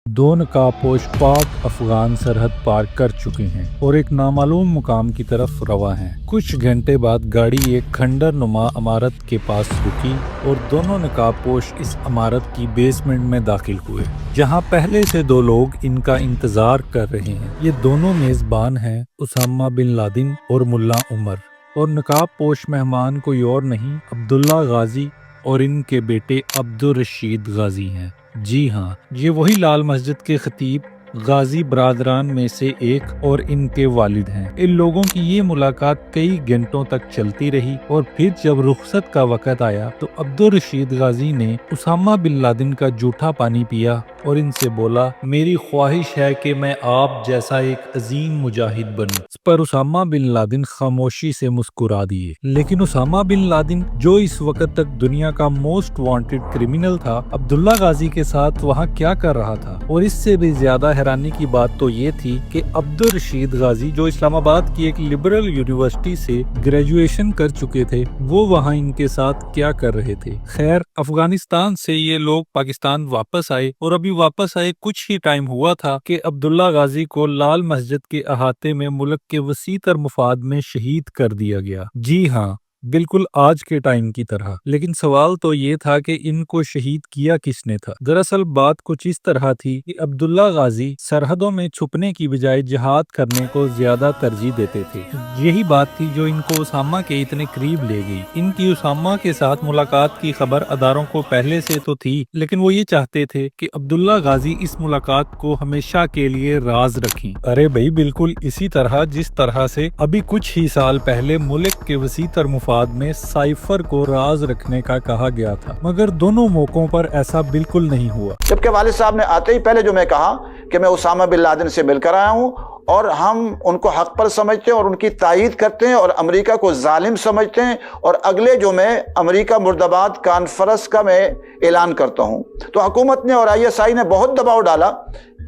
دو نقابپوش پاک افغان سرحد پار کر چکے ہیں اور ایک نامعلوم مقام کی طرف رواں ہیں۔ کچھ گھنٹے بعد گاڑی ایک کھنڈر نما عمارت کے پاس رکی اور دونوں نقابپوش اس عمارت کی بیسمنٹ میں داخل ہوئے، جہاں پہلے سے دو لوگ ان کا انتظار کر رہے ہیں۔ یہ دونوں میزبان ہیں اسامہ بن لادن اور ملا عمر، اور نقابپوش مہمان کوئی اور نہیں عبداللہ غازی اور ان کے بیٹے عبدالرشید غازی ہیں۔ جی ہاں، یہ وہی لال مسجد کے خطیب غازی برادران میں سے ایک اور ان کے والد ہیں۔ ان لوگوں کی یہ ملاقات کئی گھنٹوں تک چلتی رہی اور پھر جب رخصت کا وقت آیا تو عبدالرشید غازی نے اسامہ بن لادن کا جھوٹا پانی پیا اور ان سے بولا، میری خواہش ہے کہ میں آپ جیسا ایک عظیم مجاہد بنوں۔ اس پر اسامہ بن لادن خاموشی سے مسکرا دیے، لیکن اسامہ بن لادن جو اس وقت تک دنیا کا موسٹ وانٹڈ کرمنل تھا، عبداللہ غازی کے ساتھ وہاں کیا کر رہا تھا؟ اور اس سے بھی زیادہ حیرانی کی بات تو یہ تھی کہ عبدالرشید غازی جو اسلام آباد کی ایک لبرل یونیورسٹی سے گریجویشن کر چکے تھے، وہ وہاں ان کے ساتھ کیا کر رہے تھے؟ خیر، افغانستان سے یہ لوگ پاکستان واپس آئے اور ابھی واپس آئے کچھ ہی ٹائم ہوا تھا کہ عبداللہ غازی کو لال مسجد کے احاطے میں ملک کے وسیع تر مفاد میں شہید کر دیا گیا۔ جی ہاں، بالکل آج کے ٹائم کی طرح۔ لیکن سوال تو یہ تھا کہ ان کو شہید کیا کس نے تھا؟ دراصل بات کچھ اس طرح تھی کہ عبداللہ غازی سرحدوں میں چھپنے کی بجائے جہاد کرنے کو زیادہ ترجیح دیتے تھے۔ یہی بات تھی جو ان کو اسامہ کے اتنے قریب لے گئی۔ ان کی اسامہ کے ساتھ ملاقات کی خبر اداروں کو پہلے سے تو تھی، لیکن وہ یہ چاہتے تھے کہ عبداللہ غازی اس ملاقات کو ہمیشہ کے لیے راز رکھیں۔ ارے بھائی، بالکل اسی طرح جس طرح سے ابھی کچھ ہی سال پہلے ملک کے وسیع تر مفاد میں سائفر کو راز رکھنے کا کہا گیا تھا، مگر دونوں موقعوں پر ایسا بالکل نہیں ہوا۔ جبکہ والد صاحب نے آتے ہی پہلے جو میں کہا کہ میں اسامہ بن لادن سے مل کر آیا ہوں اور ہم ان کو حق پر سمجھتے ہیں اور ان کی تائید کرتے ہیں اور امریکہ کو ظالم سمجھتے ہیں، اور اگلے جو میں امریکہ مرد آباد کانفرنس کا میں اعلان کرتا ہوں، تو حکومت نے اور ISI نے بہت دباؤ ڈالا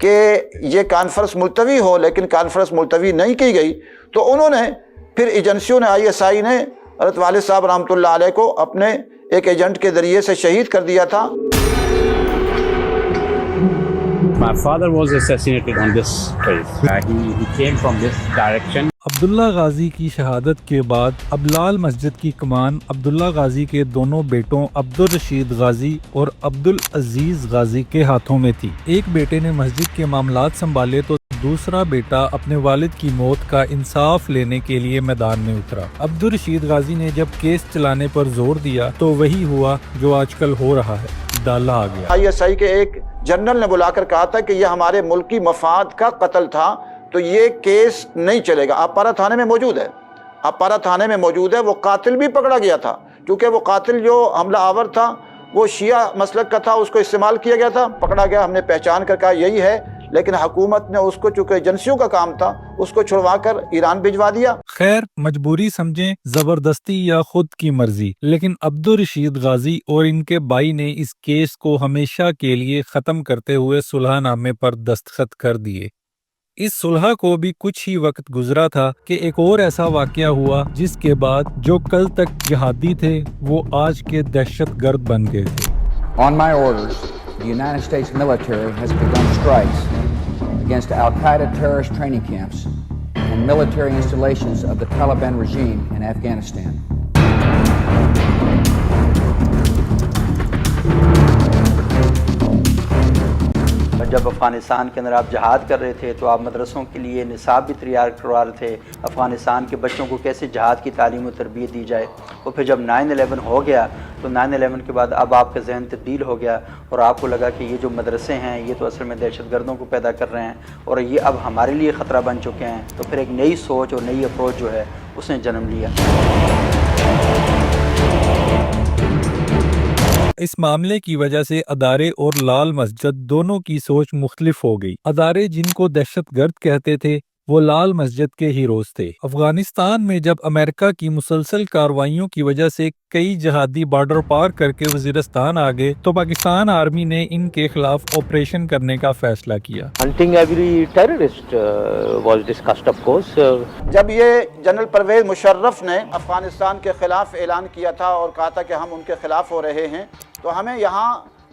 کہ یہ کانفرنس ملتوی ہو، لیکن کانفرنس ملتوی نہیں کی گئی۔ تو انہوں نے پھر ایجنسیوں نے ISI نے حضرت والد صاحب رحمۃ اللہ علیہ کو اپنے ایک ایجنٹ کے ذریعے سے شہید کر دیا تھا۔ My father was assassinated on this place. He came from this direction. عبداللہ غازی کی شہادت کے بعد اب لال مسجد کی کمان عبداللہ غازی کے دونوں بیٹوں عبدالرشید غازی اور عبدالعزیز غازی کے ہاتھوں میں تھی۔ ایک بیٹے نے مسجد کے معاملات سنبھالے تو دوسرا بیٹا اپنے والد کی موت کا انصاف لینے کے لیے میدان میں اترا۔ عبدالرشید غازی نے جب کیس چلانے پر زور دیا تو وہی ہوا جو آج کل ہو رہا ہے، ڈالا آ گیا۔ ISI کے ایک جنرل نے بلا کر کہا تھا کہ یہ ہمارے ملکی مفاد کا قتل تھا، تو یہ کیس نہیں چلے گا۔ اپارا تھانے میں موجود ہے، اپارا تھانے میں موجود ہے۔ وہ قاتل بھی پکڑا گیا تھا، کیونکہ وہ قاتل جو حملہ آور تھا وہ شیعہ مسلک کا تھا، اس کو استعمال کیا گیا تھا، پکڑا گیا، ہم نے پہچان کر کہا یہی ہے، لیکن حکومت نے اس کو چونکہ ایجنسیوں کا کام تھا اس کو چھڑوا کر ایران بھجوا دیا۔ خیر، مجبوری سمجھیں، زبردستی یا خود کی مرضی، لیکن عبدالرشید غازی اور ان کے بھائی نے اس کیس کو ہمیشہ کے لیے ختم کرتے ہوئے صلح نامے پر دستخط کر دیے۔ اس صلح کو بھی کچھ ہی وقت گزرا تھا کہ ایک اور ایسا واقعہ ہوا جس کے بعد جو کل تک جہادی تھے وہ آج کے دہشت گرد بن گئے تھے۔ On my orders, the United States military has begun strikes against Al-Qaeda terrorist training camps and military installations of the Taliban regime in Afghanistan. جب افغانستان کے اندر آپ جہاد کر رہے تھے تو آپ مدرسوں کے لیے نصاب بھی تیار کروا رہے تھے، افغانستان کے بچوں کو کیسے جہاد کی تعلیم و تربیت دی جائے۔ اور پھر جب 9/11 ہو گیا تو 9/11 کے بعد اب آپ کا ذہن تبدیل ہو گیا اور آپ کو لگا کہ یہ جو مدرسے ہیں یہ تو اصل میں دہشت گردوں کو پیدا کر رہے ہیں اور یہ اب ہمارے لیے خطرہ بن چکے ہیں۔ تو پھر ایک نئی سوچ اور نئی اپروچ جو ہے اس نے جنم لیا۔ اس معاملے کی وجہ سے ادارے اور لال مسجد دونوں کی سوچ مختلف ہو گئی۔ ادارے جن کو دہشت گرد کہتے تھے وہ لال مسجد کے ہیروز تھے۔ افغانستان میں جب امریکہ کی مسلسل کارروائیوں کی وجہ سے کئی جہادی بارڈر پار کر کے وزیرستان آ گئے تو پاکستان آرمی نے ان کے خلاف آپریشن کرنے کا فیصلہ کیا۔ Hunting every terrorist was discussed, of course. جب یہ جنرل پرویز مشرف نے افغانستان کے خلاف اعلان کیا تھا اور کہا تھا کہ ہم ان کے خلاف ہو رہے ہیں، تو ہمیں یہاں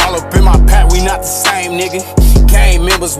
All up in my pack, we not the same, nigga. Gang members